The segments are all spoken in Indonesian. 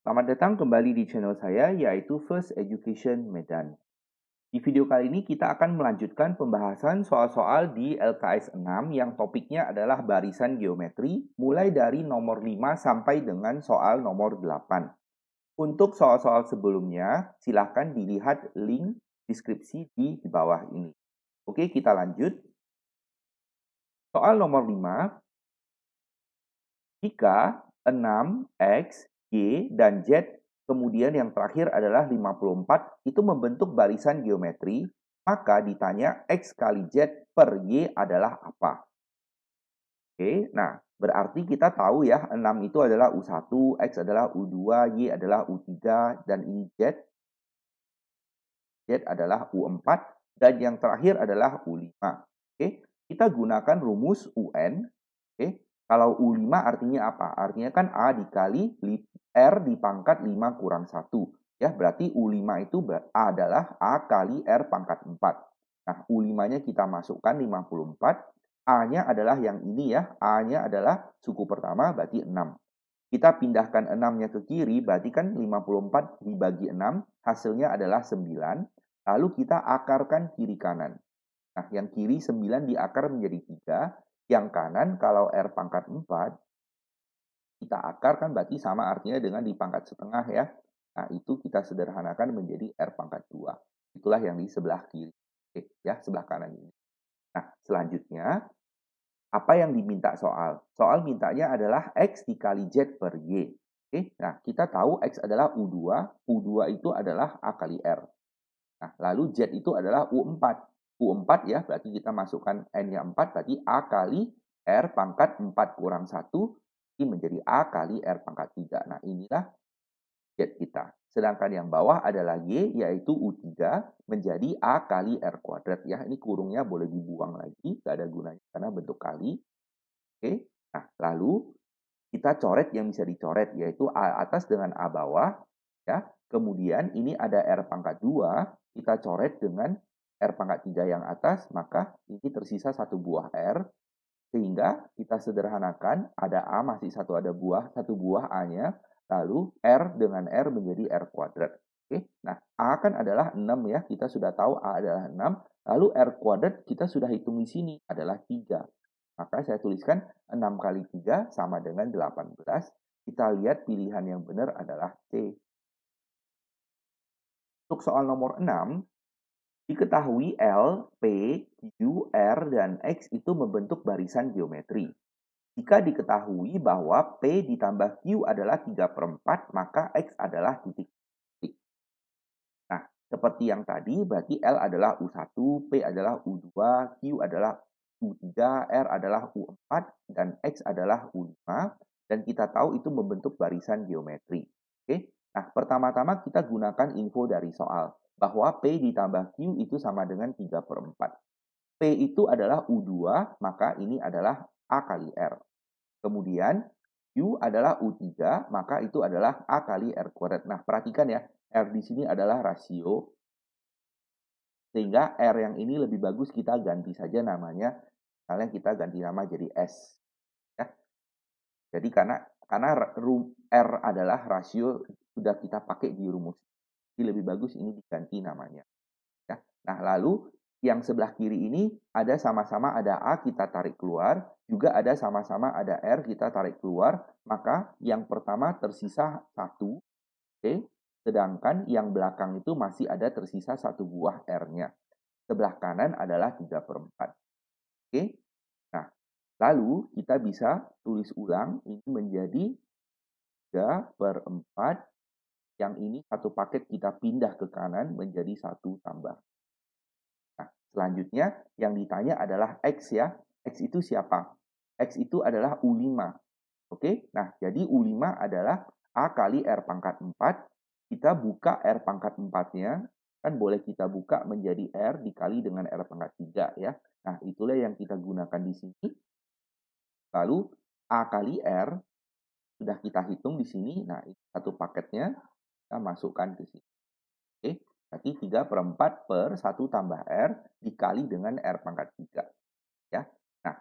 Selamat datang kembali di channel saya, yaitu First Education Medan. Di video kali ini kita akan melanjutkan pembahasan soal-soal di LKS 6 yang topiknya adalah barisan geometri, mulai dari nomor 5 sampai dengan soal nomor 8. Untuk soal-soal sebelumnya, silahkan dilihat link deskripsi di bawah ini. Oke, kita lanjut. Soal nomor 5, jika 6, X, Y, dan Z, kemudian yang terakhir adalah 54, itu membentuk barisan geometri, maka ditanya X kali Z per Y adalah apa? Oke, nah berarti kita tahu ya 6 itu adalah U1, X adalah U2, Y adalah U3, dan ini Z adalah U4, dan yang terakhir adalah U5. Oke, kita gunakan rumus UN. Oke, kalau U5 artinya apa? Artinya kan A dikali R di pangkat 5 kurang 1. Ya, berarti U5 itu adalah A kali R pangkat 4. Nah, U5-nya kita masukkan 54. A-nya adalah yang ini ya. A-nya adalah suku pertama, berarti 6. Kita pindahkan 6-nya ke kiri, berarti kan 54 dibagi 6, hasilnya adalah 9. Lalu kita akarkan kiri kanan. Nah, yang kiri 9 diakar menjadi 3. Yang kanan kalau R pangkat 4, kita akarkan berarti sama artinya dengan di pangkat setengah ya. Nah, itu kita sederhanakan menjadi R pangkat 2. Itulah yang di sebelah kiri. Oke, ya, sebelah kanan ini. Nah, selanjutnya, apa yang diminta soal? Soal mintanya adalah X dikali Z per Y. Oke, nah kita tahu X adalah U2, U2 itu adalah A kali R. Nah, lalu Z itu adalah U4. U4 ya, berarti kita masukkan N-nya 4, berarti A kali R pangkat 4 kurang 1, ini menjadi A kali R pangkat 3. Nah, inilah Z kita. Sedangkan yang bawah adalah Y, yaitu U3, menjadi A kali R kuadrat. Ya, ini kurungnya boleh dibuang lagi, nggak ada gunanya karena bentuk kali. Oke, nah lalu kita coret yang bisa dicoret, yaitu A atas dengan A bawah. Ya. Kemudian ini ada R pangkat 2, kita coret dengan R pangkat 3 yang atas, maka ini tersisa satu buah R. Sehingga kita sederhanakan, ada A masih satu buah A-nya, lalu R dengan R menjadi R kuadrat. Oke, nah A kan adalah 6 ya, kita sudah tahu A adalah 6, lalu R kuadrat kita sudah hitung di sini adalah 3. Maka saya tuliskan 6 kali 3 sama dengan 18. Kita lihat pilihan yang benar adalah C. Untuk soal nomor 6, diketahui L, P, Q, R, dan X itu membentuk barisan geometri. Jika diketahui bahwa P ditambah Q adalah 3/4, maka X adalah titik. Nah, seperti yang tadi, berarti L adalah U1, P adalah U2, Q adalah U3, R adalah U4, dan X adalah U5. Dan kita tahu itu membentuk barisan geometri. Oke, nah pertama-tama kita gunakan info dari soal, bahwa P ditambah Q itu sama dengan 3/4. P itu adalah U2, maka ini adalah A kali R. Kemudian U adalah U3, maka itu adalah A kali R kuadrat. Nah, perhatikan ya, R di sini adalah rasio, sehingga R yang ini lebih bagus kita ganti saja namanya. Misalnya kita ganti nama jadi S. Ya. Jadi karena R adalah rasio sudah kita pakai di rumus. Jadi lebih bagus ini diganti namanya. Ya. Nah, lalu yang sebelah kiri ini ada sama-sama ada A kita tarik keluar, juga ada sama-sama ada R kita tarik keluar, maka yang pertama tersisa 1, oke? Sedangkan yang belakang itu masih ada tersisa satu buah R-nya. Sebelah kanan adalah 3/4. Oke? Nah, lalu kita bisa tulis ulang ini menjadi 3/4, yang ini satu paket kita pindah ke kanan menjadi 1 tambah. Nah, selanjutnya yang ditanya adalah X ya. X itu siapa? X itu adalah U5. Oke, nah jadi U5 adalah A kali R pangkat 4. Kita buka R pangkat 4-nya, kan boleh kita buka menjadi R dikali dengan R pangkat 3 ya. Nah, itulah yang kita gunakan di sini. Lalu A kali R sudah kita hitung di sini. Nah, itu satu paketnya kita masukkan ke sini. Oke, berarti 3/4 per 1 tambah R dikali dengan R pangkat 3. Ya. Nah,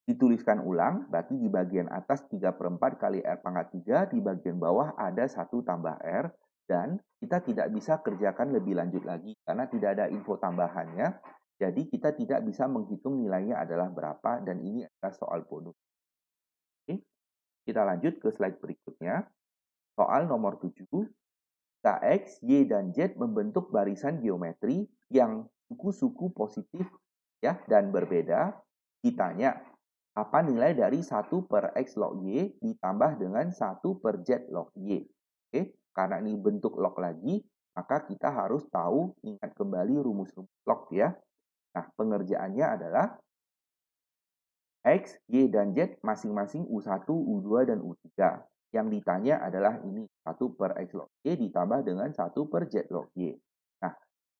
Dituliskan ulang, berarti di bagian atas 3/4 kali R pangkat 3, di bagian bawah ada 1 tambah R, dan kita tidak bisa kerjakan lebih lanjut lagi karena tidak ada info tambahannya, jadi kita tidak bisa menghitung nilainya adalah berapa, dan ini adalah soal bonus. Oke, kita lanjut ke slide berikutnya. Soal nomor 7, X, Y, dan Z membentuk barisan geometri yang suku-suku positif ya dan berbeda. Ditanya, apa nilai dari 1 per X log Y ditambah dengan 1 per Z log Y? Oke, karena ini bentuk log lagi, maka kita harus tahu, ingat kembali rumus-rumus log ya. Nah, pengerjaannya adalah X, Y, dan Z masing-masing U1, U2, dan U3. Yang ditanya adalah ini 1 per X log Y ditambah dengan 1 per Z log Y. Nah,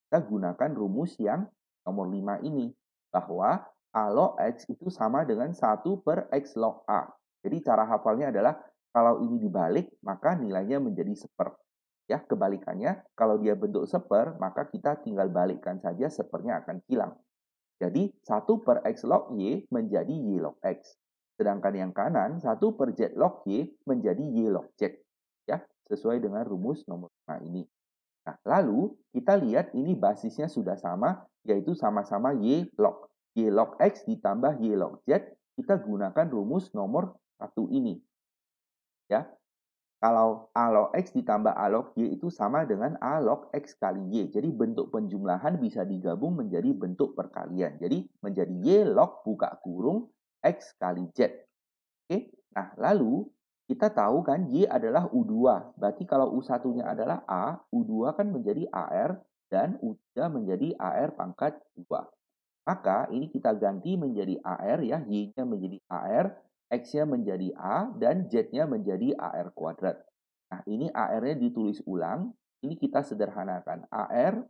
kita gunakan rumus yang nomor 5 ini, bahwa A log X itu sama dengan 1 per X log A. Jadi cara hafalnya adalah kalau ini dibalik, maka nilainya menjadi seper. Ya, kebalikannya, kalau dia bentuk seper, maka kita tinggal balikkan saja, sepernya akan hilang. Jadi 1 per X log Y menjadi Y log X. Sedangkan yang kanan 1 per Z log Y menjadi Y log Z. Ya, sesuai dengan rumus nomor 5 ini. Nah, lalu kita lihat ini basisnya sudah sama, yaitu sama-sama Y log X ditambah Y log Z. Kita gunakan rumus nomor 1 ini. Ya, kalau A log X ditambah A log Y itu sama dengan A log X kali Y. Jadi bentuk penjumlahan bisa digabung menjadi bentuk perkalian. Jadi menjadi Y log buka kurung X kali Z. Oke, nah lalu kita tahu kan Y adalah U2. Berarti kalau U1-nya adalah A, U2 kan menjadi AR dan U3 menjadi AR pangkat 2. Maka ini kita ganti menjadi AR ya, Y-nya menjadi AR, X-nya menjadi A, dan Z-nya menjadi AR kuadrat. Nah, ini AR-nya ditulis ulang. Ini kita sederhanakan. AR,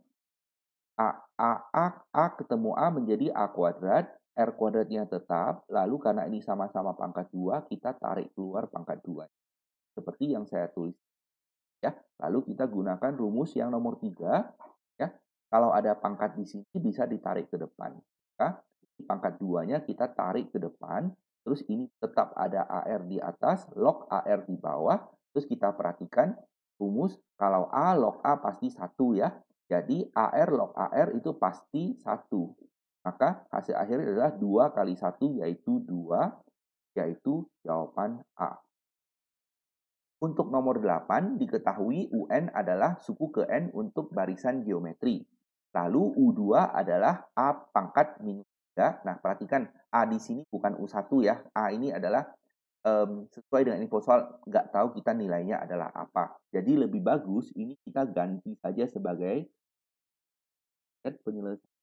A ketemu A menjadi A kuadrat, R kuadratnya tetap. Lalu karena ini sama-sama pangkat 2, kita tarik keluar pangkat 2. Seperti yang saya tulis. Ya, lalu kita gunakan rumus yang nomor 3. Ya, kalau ada pangkat di sini bisa ditarik ke depan. Maka pangkat 2-nya kita tarik ke depan, terus ini tetap ada AR di atas, log AR di bawah, terus kita perhatikan rumus kalau A log A pasti 1 ya. Jadi AR log AR itu pasti 1. Maka hasil akhirnya adalah 2 kali 1 yaitu 2, yaitu jawaban A. Untuk nomor 8, diketahui UN adalah suku ke N untuk barisan geometri. Lalu U2 adalah A pangkat minus 3. Nah, perhatikan A di sini bukan U1 ya. A ini adalah sesuai dengan info soal, nggak tahu kita nilainya adalah apa. Jadi lebih bagus ini kita ganti saja sebagai penyelesaian.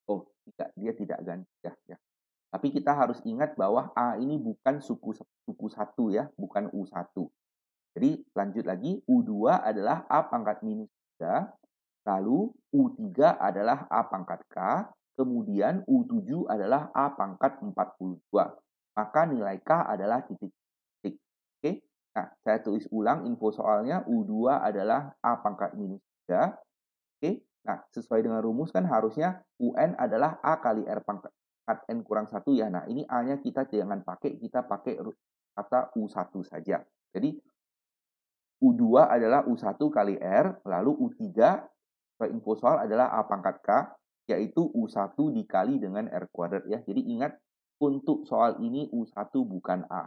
Oh, tidak, dia tidak ganti ya. Tapi kita harus ingat bahwa A ini bukan suku 1 ya, bukan U1. Jadi lanjut lagi, U2 adalah A pangkat minus 3, lalu U3 adalah A pangkat K, kemudian U7 adalah A pangkat 42. Maka nilai K adalah titik-titik. Oke, nah saya tulis ulang info soalnya, U2 adalah A pangkat minus 3. Oke, nah sesuai dengan rumus kan harusnya UN adalah A kali R pangkat N kurang 1 ya. Nah ini A-nya kita jangan pakai, kita pakai kata U1 saja. Jadi U2 adalah U1 kali R, lalu U3 info soal adalah A pangkat K, yaitu U1 dikali dengan R kuadrat ya. Jadi ingat, untuk soal ini U1 bukan A.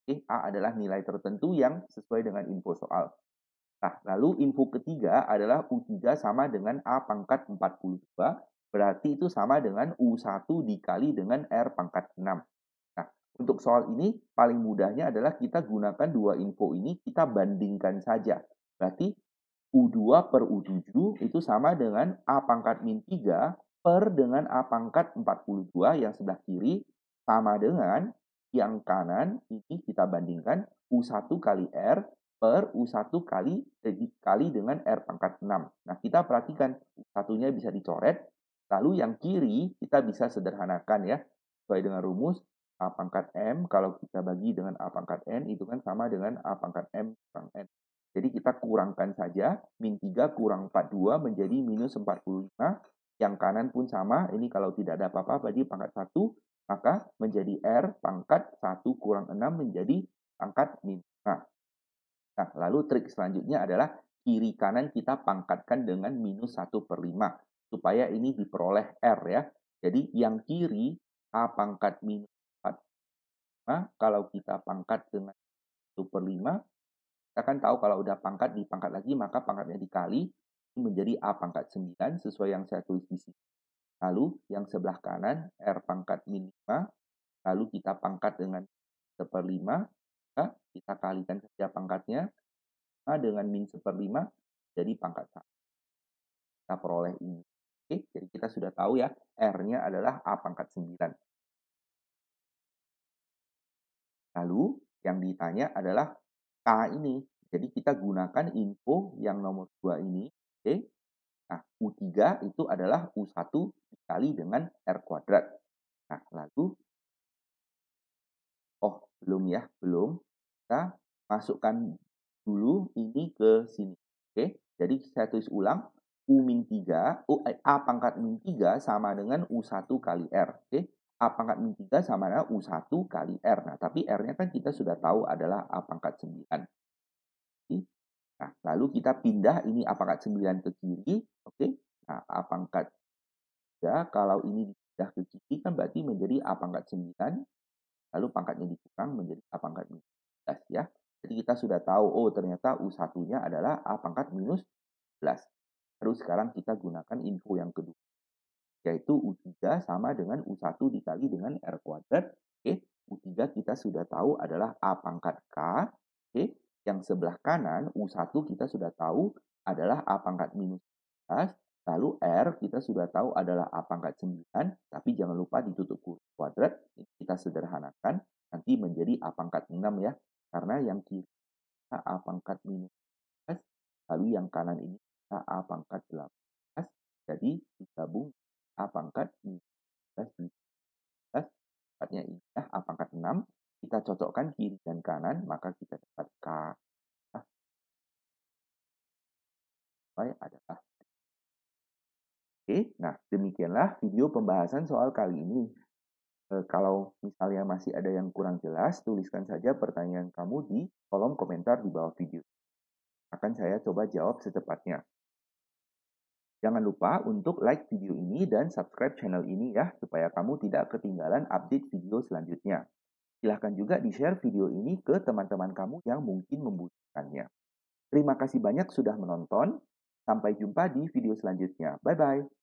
Oke, A adalah nilai tertentu yang sesuai dengan info soal. Nah, lalu info ketiga adalah U3 sama dengan A pangkat 42, berarti itu sama dengan U1 dikali dengan R pangkat 6. Nah, untuk soal ini paling mudahnya adalah kita gunakan dua info ini, kita bandingkan saja. Berarti U2 per U7 itu sama dengan A pangkat min 3 per dengan A pangkat 42 yang sebelah kiri, sama dengan yang kanan ini kita bandingkan U1 kali R per U1 kali dengan R pangkat 6. Nah, kita perhatikan U1-nya bisa dicoret, lalu yang kiri kita bisa sederhanakan ya, sesuai dengan rumus A pangkat M, kalau kita bagi dengan A pangkat N, itu kan sama dengan A pangkat M kurang N. Jadi kita kurangkan saja, min 3 kurang 42 menjadi minus 45, yang kanan pun sama, ini kalau tidak ada apa-apa, berarti pangkat 1 maka menjadi R pangkat 1 kurang 6 menjadi pangkat min 5. Nah, lalu trik selanjutnya adalah kiri kanan kita pangkatkan dengan minus 1/5 supaya ini diperoleh R ya. Jadi yang kiri A pangkat minus 4. Kalau kita pangkat dengan 1/5, kita kan tahu kalau udah pangkat dipangkat lagi maka pangkatnya dikali menjadi A pangkat 9 sesuai yang saya tulis di sini. Lalu yang sebelah kanan R pangkat min 5, lalu kita pangkat dengan 1/5, kita kalikan saja pangkatnya, A dengan min 1/5 jadi pangkat 1. Kita peroleh ini. Oke, jadi kita sudah tahu ya, R-nya adalah A pangkat 9. Lalu yang ditanya adalah K ini. Jadi kita gunakan info yang nomor 2 ini. Oke. Nah, U3 itu adalah U1 dikali dengan R kuadrat. Nah, lalu, belum ya, belum. Kita masukkan dulu ini ke sini. Oke, jadi saya tulis ulang. A pangkat min 3 sama dengan U1 kali R. Oke, A pangkat min 3 sama dengan U1 kali R. Nah, tapi R-nya kan kita sudah tahu adalah A pangkat 9. Nah, lalu kita pindah ini A pangkat 9 ke kiri. Oke, nah A pangkat 3, kalau ini dipindah ke kiri kan berarti menjadi A pangkat 9. Lalu pangkatnya dikurang menjadi A pangkat minus 11 ya. Jadi kita sudah tahu, ternyata U1-nya adalah A pangkat minus 11. Terus sekarang kita gunakan info yang kedua, yaitu U3 sama dengan U1 dikali dengan R kuadrat. Oke, U3 kita sudah tahu adalah A pangkat K. Oke, yang sebelah kanan U1 kita sudah tahu adalah A pangkat minus 11. Lalu R kita sudah tahu adalah A pangkat 9, tapi jangan lupa ditutup kurung kuadrat. Kita sederhanakan, nanti menjadi A pangkat 6 ya. Karena yang kiri A pangkat minus 11, lalu yang kanan ini A pangkat 18. Jadi digabung A pangkat minus 11, tepatnya ini ya, A pangkat 6. Kita cocokkan kiri dan kanan, maka kita dapat K adalah. Oke, nah demikianlah video pembahasan soal kali ini. Kalau misalnya masih ada yang kurang jelas, tuliskan saja pertanyaan kamu di kolom komentar di bawah video. Akan saya coba jawab secepatnya. Jangan lupa untuk like video ini dan subscribe channel ini ya, supaya kamu tidak ketinggalan update video selanjutnya. Silahkan juga di-share video ini ke teman-teman kamu yang mungkin membutuhkannya. Terima kasih banyak sudah menonton. Sampai jumpa di video selanjutnya. Bye-bye.